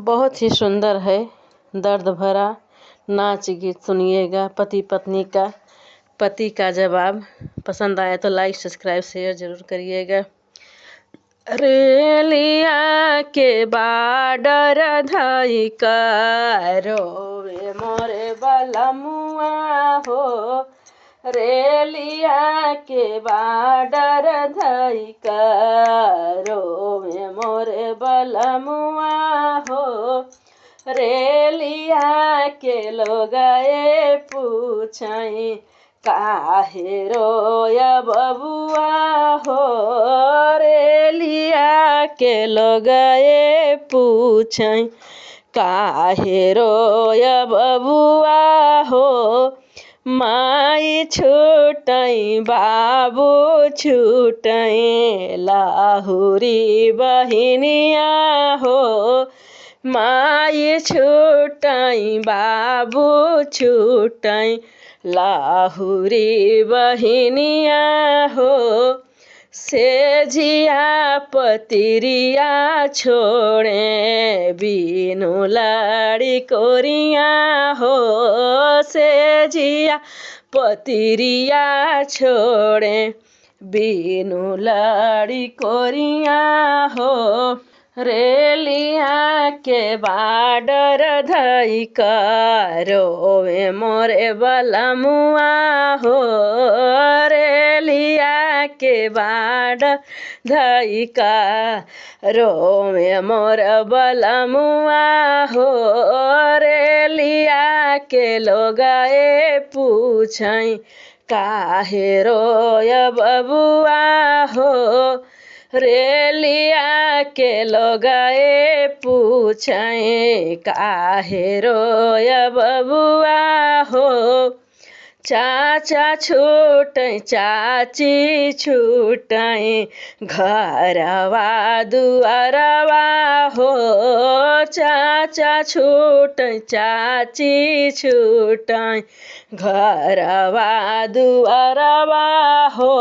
बहुत ही सुंदर है, दर्द भरा नाच गीत सुनिएगा। पति पत्नी का, पति का जवाब। पसंद आया तो लाइक सब्सक्राइब शेयर जरूर करिएगा। रेलिया के बाडर धई का रोवे मोरे बलमुआ हो। रेलिया के बाडर धई का रोवे मोरे बलमुआ हो। रेलिया के लोगए पूछई काहे रोया बबुआ हो। रेलिया के लोगए पूछई काहे रोया बबुआ हो। माई छूटई बाबू छूटई लाहुरी बहिनिया हो। माई छूटई बाबू छूटई लाहुरी बहिनिया हो। सेजिया पतिरिया छोड़े बिनु लाड़ी कोरिया हो। सेजिया पतिरिया छोड़े बिनु लाड़ी कोरिया हो। रेलिया के बाडर धई का रोवे मोरे बलमुआ हो। रेलिया के बाडर धई का रोवे मोर बलमुआ हो। रेलिया के लोगए पूछई काहे रोया बबुआ हो। रेलिया के लोगए पूछई काहे रोया बबुआ हो। चाचा छूटई चाची छूटई घरवा दुआरवा हो। चाचा छूटई चाची छूटई घरवा दुआरवा हो।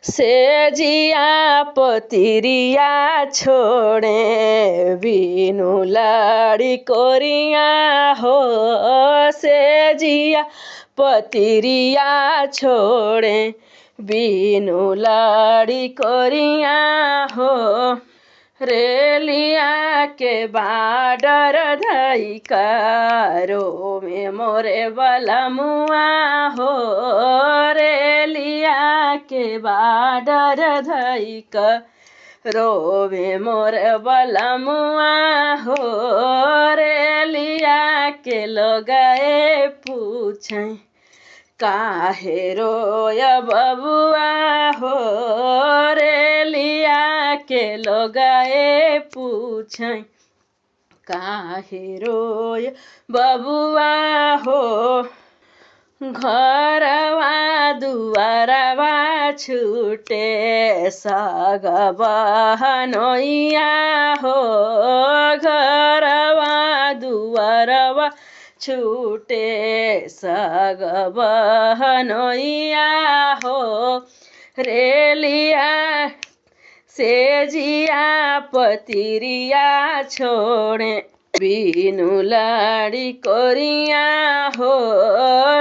सेजिया पतिरिया छोड़े बिनु लाड़ी कोरिया हो। सेजिया पतिरिया छोड़े बिनु लाड़ी कोरिया हो। रेलिया के बाडर धई का रोवे मोरे बलमुआ हो। रेलिया के बाडर धई का रोवे मोर बलमुआ हो। रेलिया के लोगए पूछई काहे रोया बबुआ हो। रेलिया के लोगए पूछई काहे रोया बबुआ हो। घरवा दुआरवा छूटे सग बहनोइया हो। घरवा दुआरवा छूटे सग बहनोइया हो। रेलिया सेजिया पतिरिया छोड़े बिनु लाड़ी कोरिया हो।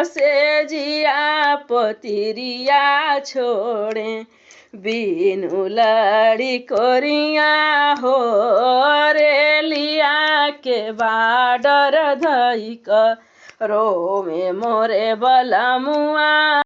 सेजिया पतिरिया छोड़े बिनु लाड़ी कोरिया हो। रेलिया के बाडर धई का रोवे मोरे बलमुआ।